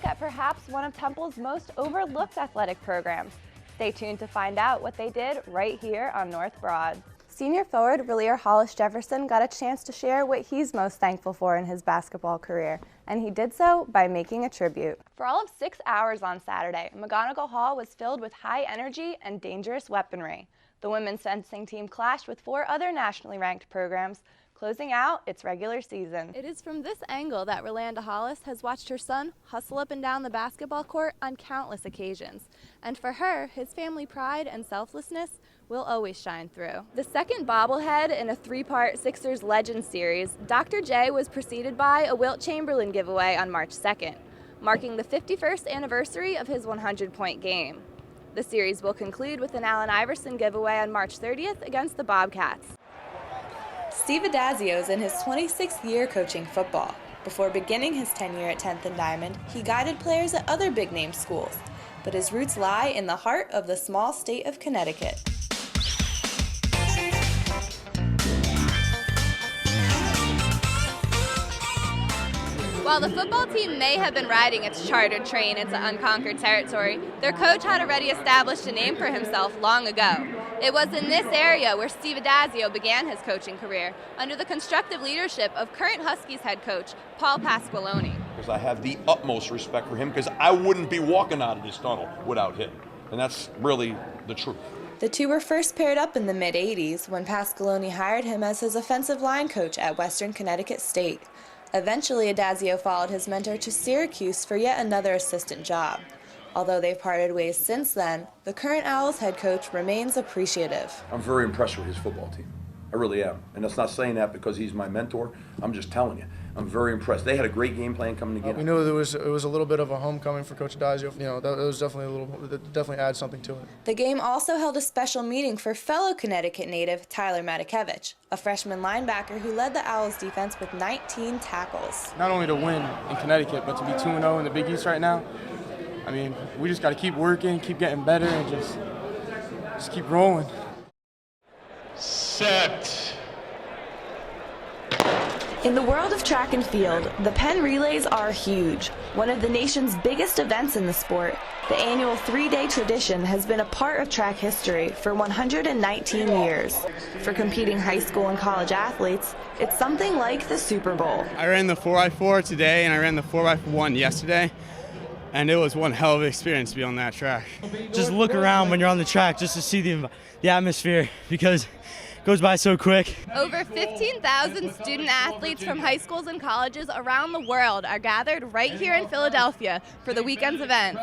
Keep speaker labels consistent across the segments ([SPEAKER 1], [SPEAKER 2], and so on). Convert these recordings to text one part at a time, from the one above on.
[SPEAKER 1] look at perhaps one of Temple's most overlooked athletic programs. Stay tuned to find out what they did right here on North Broad. Senior forward Relier Hollis Jefferson got a chance to share what he's most thankful for in his basketball career, and he did so by making a tribute. For all of 6 hours on Saturday, McGonigal Hall was filled with high energy and dangerous weaponry. The women's fencing team clashed with 4 other nationally ranked programs, closing out its regular season. It is from this angle that Rolanda Hollis has watched her son hustle up and down the basketball court on countless occasions. And for her, his family pride and selflessness will always shine through. The second bobblehead in a 3-part Sixers Legends series, Dr. J was preceded by a Wilt Chamberlain giveaway on March 2nd, marking the 51st anniversary of his 100-point game. The series will conclude with an Allen Iverson giveaway on March 30th against the Bobcats. Steve Adazio is in his 26th year coaching football. Before beginning his tenure at 10th and Diamond, he guided players at other big-name schools, but his roots lie in the heart of the small state of Connecticut. While the football team may have been riding its chartered train into unconquered territory, their coach had already established a name for himself long ago. It was in this area where Steve Adazio began his coaching career, under the constructive leadership of current Huskies head coach Paul Pasqualoni.
[SPEAKER 2] Because I have the utmost respect for him, because I wouldn't be walking out of this tunnel without him. And that's really the truth.
[SPEAKER 1] The two were first paired up in the mid-'80s when Pasqualoni hired him as his offensive line coach at Western Connecticut State. Eventually, Adazio followed his mentor to Syracuse for yet another assistant job. Although they've parted ways since then, the current Owls head coach remains appreciative.
[SPEAKER 2] I'm very impressed with his football team. I really am. And that's not saying that because he's my mentor. I'm just telling you. I'm very impressed. They had a great game plan coming together.
[SPEAKER 3] We knew it was a little bit of a homecoming for Coach Adazio. You know, that was definitely adds something to it.
[SPEAKER 1] The game also held a special meeting for fellow Connecticut native Tyler Matakevich, a freshman linebacker who led the Owls defense with 19 tackles.
[SPEAKER 3] Not only to win in Connecticut, but to be 2-0 in the Big East right now. I mean, we just got to keep working, keep getting better, and just keep rolling.
[SPEAKER 4] Set.
[SPEAKER 1] In the world of track and field, the Penn Relays are huge. One of the nation's biggest events in the sport, the annual 3-day tradition has been a part of track history for 119 years. For competing high school and college athletes, it's something like the Super Bowl.
[SPEAKER 5] I ran the 4x4 today and I ran the 4x1 yesterday, and it was one hell of an experience to be on that track.
[SPEAKER 6] Just look around when you're on the track just to see the atmosphere, because it goes by so quick.
[SPEAKER 1] Over 15,000 student athletes from high schools and colleges around the world are gathered right here in Philadelphia for the weekend's events.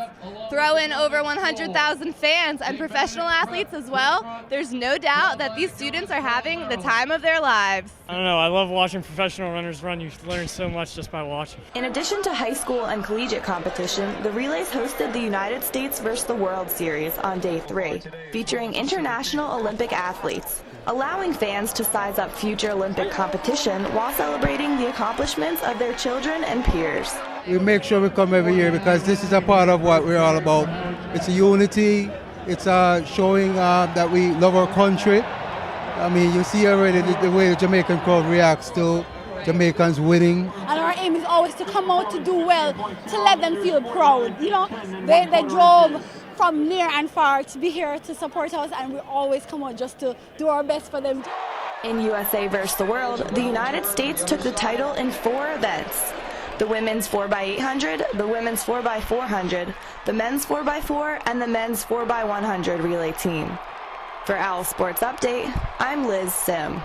[SPEAKER 1] Throw in over 100,000 fans and professional athletes as well. There's no doubt that these students are having the time of their lives.
[SPEAKER 6] I don't know, I love watching professional runners run. You learn so much just by watching.
[SPEAKER 1] In addition to high school and collegiate competition, the Relays hosted the United States vs. the World Series on day 3, featuring international Olympic athletes, allowing fans to size up future Olympic competition while celebrating the accomplishments of their children and peers.
[SPEAKER 7] We make sure we come every year because this is a part of what we're all about. It's a unity, it's showing that we love our country. I mean, you see already the way the Jamaican crowd reacts to Jamaicans winning.
[SPEAKER 8] And our aim is always to come out to do well, to let them feel proud. You know, they drove from near and far to be here to support us, and we always come out just to do our best for them.
[SPEAKER 1] In USA vs. the World, the United States took the title in 4 events. The women's 4x800, the women's 4x400, the men's 4x4, and the men's 4x100 relay team. For Owlsports Update, I'm Liz Sim.